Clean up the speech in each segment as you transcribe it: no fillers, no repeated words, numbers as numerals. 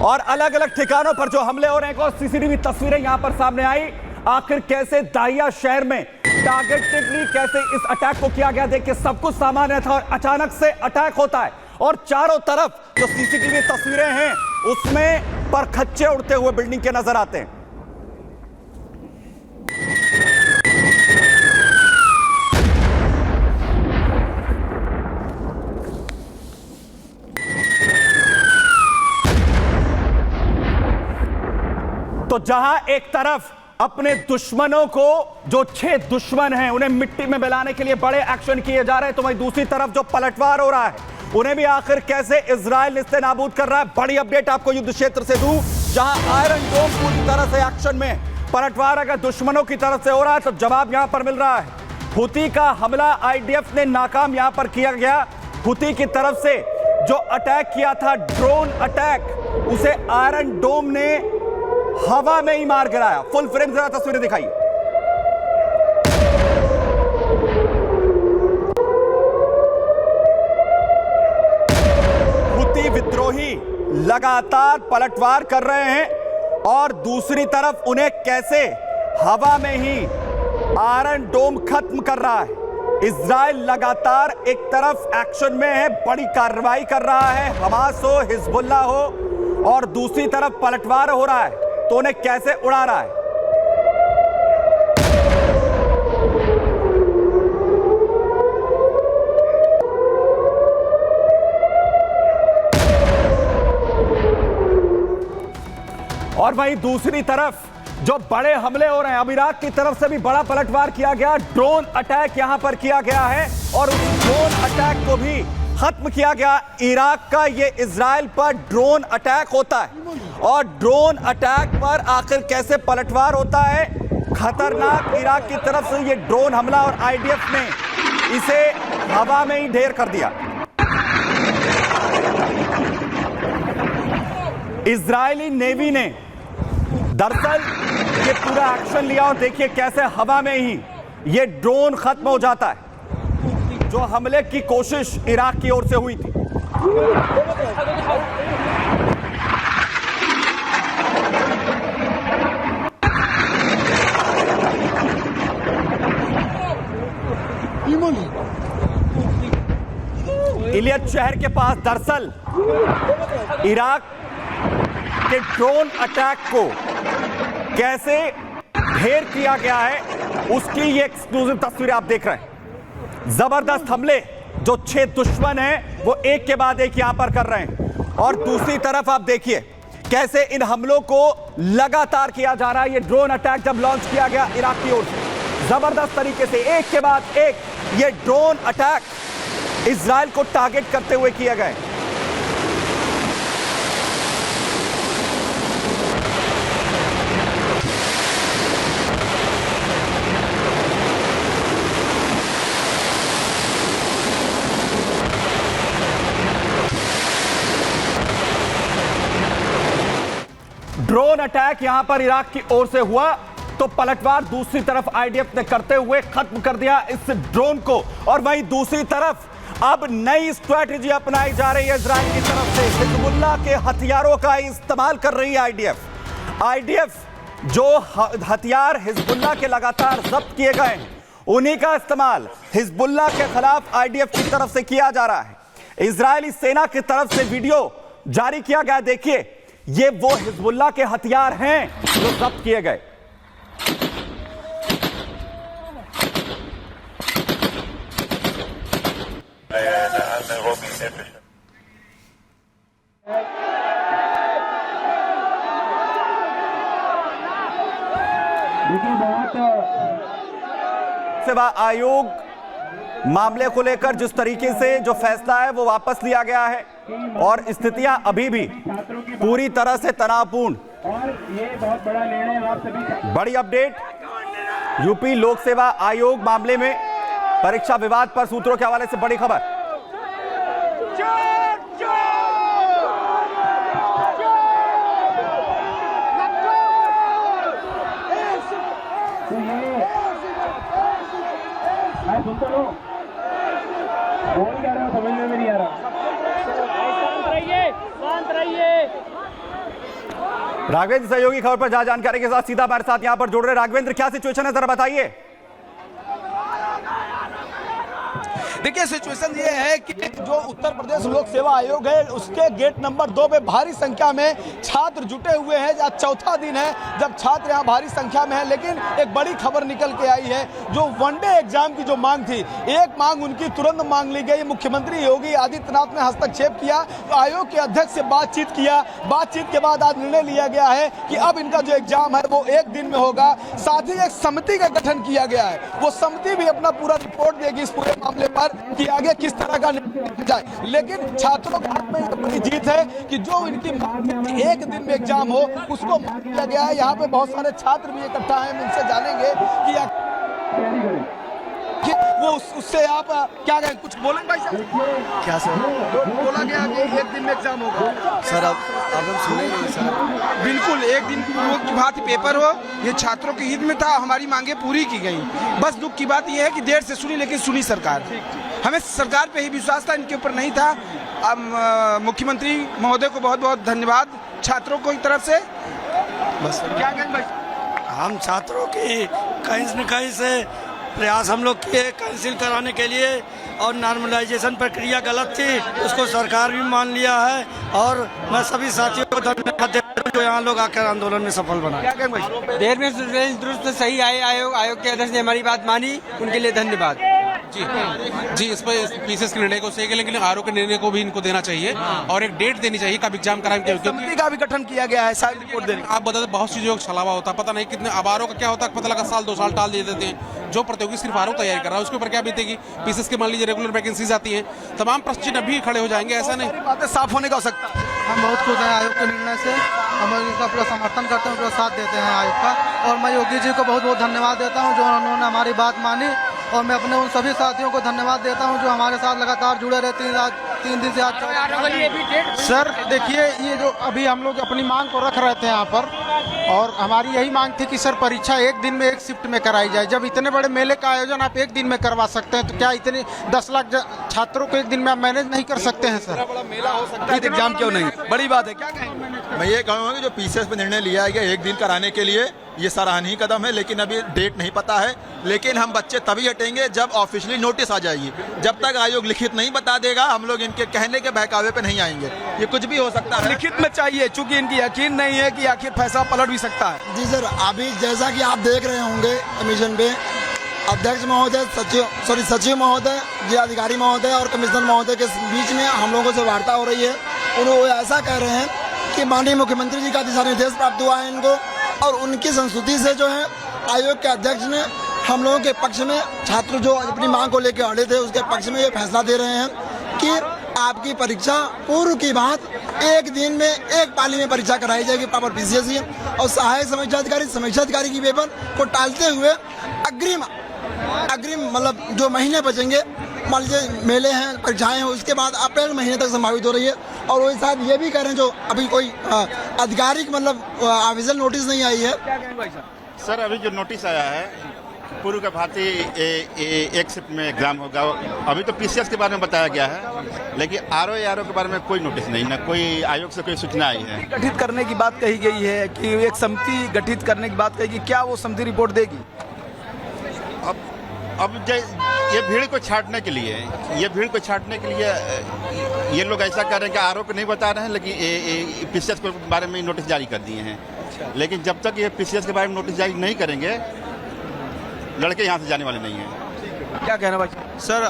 और अलग अलग ठिकानों पर जो हमले हो रहे हैं और सीसीटीवी तस्वीरें यहां पर सामने आई। आखिर कैसे दाहिया शहर में टारगेटेडली कैसे इस अटैक को किया गया, देखिए सब कुछ सामान्य था और अचानक से अटैक होता है और चारों तरफ जो सीसीटीवी तस्वीरें हैं उसमें परखच्चे उड़ते हुए बिल्डिंग के नजर आते हैं। तो जहां एक तरफ अपने दुश्मनों को, जो 6 दुश्मन हैं उन्हें मिट्टी में मिलाने के लिए बड़े एक्शन किए जा रहे हैं, तो वहीं दूसरी तरफ जो पलटवार हो रहा है उन्हें भी आखिर कैसे इजराइल निस्तेनाबूद कर रहा है। बड़ी अपडेट आपको युद्ध क्षेत्र से दूं, जहां आयरन डोम पूरी तरह से एक्शन में। पलटवार अगर दुश्मनों की तरफ से हो रहा है तो जवाब यहां पर मिल रहा है। हुती का हमला आईडीएफ ने नाकाम यहां पर किया गया। हुती की तरफ से जो अटैक किया था, ड्रोन अटैक, उसे आयरन डोम ने हवा में ही मार गिराया। फुल फ्रेम जरा तस्वीरें दिखाइए। हुती विद्रोही लगातार पलटवार कर रहे हैं और दूसरी तरफ उन्हें कैसे हवा में ही आयरन डोम खत्म कर रहा है। इजराइल लगातार एक तरफ एक्शन में है, बड़ी कार्रवाई कर रहा है, हमास हो, हिजबुल्लाह हो, और दूसरी तरफ पलटवार हो रहा है तो उन्हें कैसे उड़ा रहा है। और वहीं दूसरी तरफ जो बड़े हमले हो रहे हैं, अब इराक की तरफ से भी बड़ा पलटवार किया गया, ड्रोन अटैक यहां पर किया गया है और उस ड्रोन अटैक को भी खत्म किया गया। इराक का ये इजराइल पर ड्रोन अटैक होता है और ड्रोन अटैक पर आखिर कैसे पलटवार होता है। खतरनाक इराक की तरफ से ये ड्रोन हमला और आईडीएफ ने इसे हवा में ही ढेर कर दिया। इजरायली नेवी ने दरअसल ये पूरा एक्शन लिया और देखिए कैसे हवा में ही ये ड्रोन खत्म हो जाता है। जो हमले की कोशिश इराक की ओर से हुई थी, इलियत शहर के पास दरअसल इराक के ड्रोन अटैक को कैसे ढेर किया गया है, उसकी ये एक्सक्लूसिव तस्वीर आप देख रहे हैं। जबरदस्त हमले जो 6 दुश्मन हैं वो एक के बाद एक यहां पर कर रहे हैं और दूसरी तरफ आप देखिए कैसे इन हमलों को लगातार किया जा रहा है। ये ड्रोन अटैक जब लॉन्च किया गया इराक की ओर से, जबरदस्त तरीके से एक के बाद एक ये ड्रोन अटैक इजराइल को टारगेट करते हुए किए गए। ड्रोन अटैक यहां पर इराक की ओर से हुआ तो पलटवार दूसरी तरफ आईडीएफ ने करते हुए खत्म कर दिया इस ड्रोन को। और वहीं दूसरी तरफ अब नई स्ट्रैटेजी अपनाई जा रही है इजराइल की तरफ से। हिजबुल्लाह के हथियारों का इस्तेमाल कर रही है आईडीएफ। आईडीएफ जो हथियार हिजबुल्लाह के लगातार जब्त किए गए हैं उन्हीं का इस्तेमाल हिजबुल्लाह के खिलाफ आईडीएफ की तरफ से किया जा रहा है। इजरायली सेना की तरफ से वीडियो जारी किया गया, देखिए ये वो हिजबुल्लाह के हथियार हैं जो जब्त किए गए। सेवा आयोग मामले को लेकर जिस तरीके से जो फैसला है वो वापस लिया गया है और स्थितियां अभी भी पूरी तरह से तनावपूर्ण। और ये बहुत बड़ा निर्णय आप सभी। बड़ी अपडेट, यूपी लोक सेवा आयोग मामले में परीक्षा विवाद पर सूत्रों के हवाले से बड़ी खबर। सुनते लो, कौन कह रहा है समझ में नहीं आ रहा। शांत रहिए, शांत रहिए। राघवेंद्र सहयोगी खबर पर ज्यादा जानकारी के साथ सीधा हमारे साथ यहां पर जुड़ रहे। राघवेंद्र, क्या सिचुएशन है, जरा बताइए। देखिए, सिचुएशन ये है कि जो उत्तर प्रदेश लोक सेवा आयोग है उसके गेट नंबर 2 पे भारी संख्या में छात्र जुटे हुए हैं। आज चौथा दिन है जब छात्र यहाँ भारी संख्या में है, लेकिन एक बड़ी खबर निकल के आई है। जो वनडे एग्जाम की जो मांग थी, एक मांग उनकी तुरंत मांग ली गई। मुख्यमंत्री योगी आदित्यनाथ ने हस्तक्षेप किया, आयोग के अध्यक्ष से बातचीत किया। बातचीत के बाद आज निर्णय लिया गया है कि अब इनका जो एग्जाम है वो एक दिन में होगा। साथ ही एक समिति का गठन किया गया है, वो समिति भी अपना पूरा रिपोर्ट देगी इस पूरे मामले पर कि आगे किस तरह का निर्णय जाए। लेकिन छात्रों के हाथ में बड़ी जीत है कि जो इनकी एक दिन में एग्जाम हो उसको मान लिया गया है। यहाँ पे बहुत सारे छात्र भी इकट्ठा हैं, इनसे जानेंगे कि वो उससे आप क्या कहें, कुछ बोलेंगे भाई साहब? क्या सर? बोला गया कि एक दिन में एग्जाम होगा सर अब हम सुनेंगे सर। बिल्कुल एक दिन पूर्व की भांति पेपर हो, ये छात्रों के हित में था, हमारी मांगे पूरी की गई। बस दुख की बात यह है कि देर से सुनी, लेकिन सुनी सरकार। हमें सरकार पे ही विश्वास था, इनके ऊपर नहीं था। अब मुख्यमंत्री महोदय को बहुत बहुत धन्यवाद छात्रों को की तरफ से। बस क्या कहें भाई? हम छात्रों की कहीं न कहीं से प्रयास हम लोग किए कैंसिल कराने के लिए, और नॉर्मलाइजेशन प्रक्रिया गलत थी, उसको सरकार भी मान लिया है। और मैं सभी साथियों को धन्यवाद देता हूं जो यहाँ लोग आकर आंदोलन में सफल बना। क्या कहें भाई? देर में दुरुस्त सही आए। आयोग के अध्यक्ष ने हमारी बात मानी, उनके लिए धन्यवाद। जी, इस पर पीसीएस के निर्णय को सही है, लेकिन आरोप के निर्णय को भी इनको देना चाहिए और एक डेट देनी चाहिए कब एग्जाम कराएंगे। समिति का भी गठन किया गया है, सारी रिपोर्ट देने। आप बताते बहुत चीजों का छलावा होता है, पता नहीं कितने अब आरोप का क्या होता है, पता लगा साल 2 साल टाल दे देते हैं। जो प्रतियोगी सिर्फ आरोप तैयारी कर रहा है उसके ऊपर क्या बीतेगी। पीसीएस के मान लीजिए रेगुलर वैकेंसीज आती हैं, तमाम प्रश्न अभी खड़े हो जाएंगे। ऐसा नहीं, बातें साफ होने का हो सकता है। हम बहुत खुश हैं आयोग के निर्णय से, हम इसका पूरा समर्थन करते हैं, पूरा साथ देते हैं आयोग का। और मैं योगी जी को बहुत बहुत धन्यवाद देता हूँ जो उन्होंने हमारी बात मानी। और मैं अपने उन सभी साथियों को धन्यवाद देता हूं जो हमारे साथ लगातार जुड़े रहते हैं। 3 दिन से आज सर देखिए, ये जो अभी हम लोग अपनी मांग को रख रहे थे यहाँ पर, और हमारी यही मांग थी कि सर परीक्षा एक दिन में एक शिफ्ट में कराई जाए। जब इतने बड़े मेले का आयोजन आप एक दिन में करवा सकते हैं तो क्या इतने 10 लाख छात्रों को एक दिन में आप मैनेज नहीं कर सकते हैं सर? बड़ा मेला हो सकता है, एग्जाम क्यों नहीं? बड़ी बात है। क्या कहें? मैं ये कहूँगा कि जो पीसीएस पे निर्णय लिया गया एक दिन कराने के लिए, ये सराहनीय कदम है, लेकिन अभी डेट नहीं पता है। लेकिन हम बच्चे तभी हटेंगे जब ऑफिशियली नोटिस आ जाएगी। जब तक आयोग लिखित नहीं बता देगा हम लोग इनके कहने के बहकावे पे नहीं आएंगे। ये कुछ भी हो सकता है, लिखित में चाहिए, चूंकि इनकी यकीन नहीं है कि आखिर फैसला पलट भी सकता है। जी सर, अभी जैसा कि आप देख रहे होंगे कमीशन पे अध्यक्ष महोदय, सचिव महोदय, जिलाधिकारी महोदय और कमिश्नर महोदय के बीच में हम लोगों से वार्ता हो रही है। उन्होंने ऐसा कह रहे हैं कि माननीय मुख्यमंत्री जी का दिशा निर्देश प्राप्त हुआ है इनको, और उनकी संस्तुति से जो है आयोग के अध्यक्ष ने हम लोगों के पक्ष में, छात्र जो अपनी मांग को लेकर अड़े थे उसके पक्ष में ये फैसला दे रहे हैं कि आपकी परीक्षा पूर्व की बात एक दिन में एक पाली में परीक्षा कराई जाएगी प्रॉपर पीसीएस की। और सहायक समीक्षाधिकारी की पेपर को टालते हुए अग्रिम मतलब जो महीने बचेंगे, मान लीजिए मेले हैं, परीक्षाएं हैं, उसके बाद अप्रैल महीने तक संभावित हो रही है। और वही साथ ये भी कह रहे हैं जो अभी कोई आधिकारिक मतलब ऑफिशियल नोटिस नहीं आई है। सर अभी जो नोटिस आया है पूर्व के भांति एक शिफ्ट में एग्जाम होगा। अभी तो पीसीएस के बारे में बताया गया है, लेकिन आरओ के बारे में कोई नोटिस नहीं, ना कोई आयोग से कोई सूचना आई है। गठित करने की बात कही गई है कि एक समिति गठित करने की बात कही, क्या वो समिति रिपोर्ट देगी? अब ये भीड़ को छांटने के लिए, ये लोग ऐसा कर रहे हैं कि आरोप नहीं बता रहे हैं, लेकिन पीसीएस के बारे में नोटिस जारी कर दिए हैं। लेकिन जब तक ये पीसीएस के बारे में नोटिस जारी नहीं करेंगे, लड़के यहाँ से जाने वाले नहीं हैं। क्या कहना भाई? सर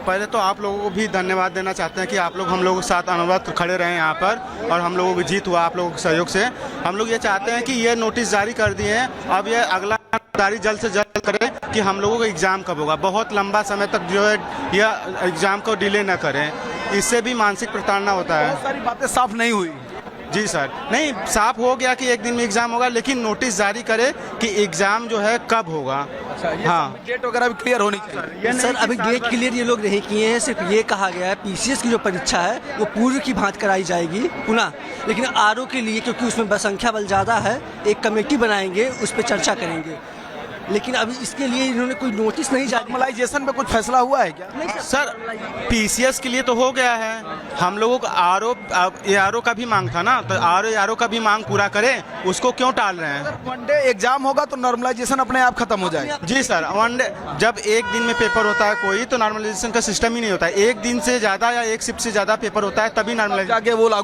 पहले तो आप लोगों को भी धन्यवाद देना चाहते हैं कि आप लोग हम लोगों के साथ अनुवाद खड़े रहे यहाँ पर, और हम लोगों की जीत हुआ आप लोगों के सहयोग से। हम लोग ये चाहते हैं कि ये नोटिस जारी कर दिए हैं, अब ये अगला जारी जल्द से जल्द करें कि हम लोगों को एग्ज़ाम कब होगा। बहुत लंबा समय तक जो है यह एग्ज़ाम को डिले न करें, इससे भी मानसिक प्रताड़ना होता है। बहुत सारी बातें साफ नहीं हुई। जी सर, नहीं साफ हो गया कि एक दिन में एग्जाम होगा, लेकिन नोटिस जारी करे कि एग्जाम जो है कब होगा। हाँ, डेट वगैरह भी क्लियर होनी चाहिए। सर अभी डेट क्लियर ये लोग नहीं किए हैं, सिर्फ ये कहा गया है पीसीएस की जो परीक्षा है वो पूर्व की भांति कराई जाएगी पुनः, लेकिन आरओ के लिए क्योंकि उसमें संख्या बल ज़्यादा है, एक कमेटी बनाएंगे, उस पर चर्चा करेंगे। लेकिन अभी इसके लिए इन्होंने कोई नोटिस नहीं जारी। नॉर्मलाइजेशन पे कुछ फैसला हुआ है क्या? नहीं सर पीसीएस के लिए तो हो गया है, हम लोगों को आरओ का भी मांग था ना, तो आरओ का भी मांग पूरा करें, उसको क्यों टाल रहे हैं? वन डे एग्जाम होगा तो नॉर्मलाइजेशन अपने आप खत्म हो जाएगा। जी सर, वन डे जब एक दिन में पेपर होता है कोई, तो नॉर्मलाइजेशन का सिस्टम ही नहीं होता है। एक दिन से ज़्यादा या एक शिफ्ट से ज़्यादा पेपर होता है तभी नॉर्मलाइजेशन आगे वो लागू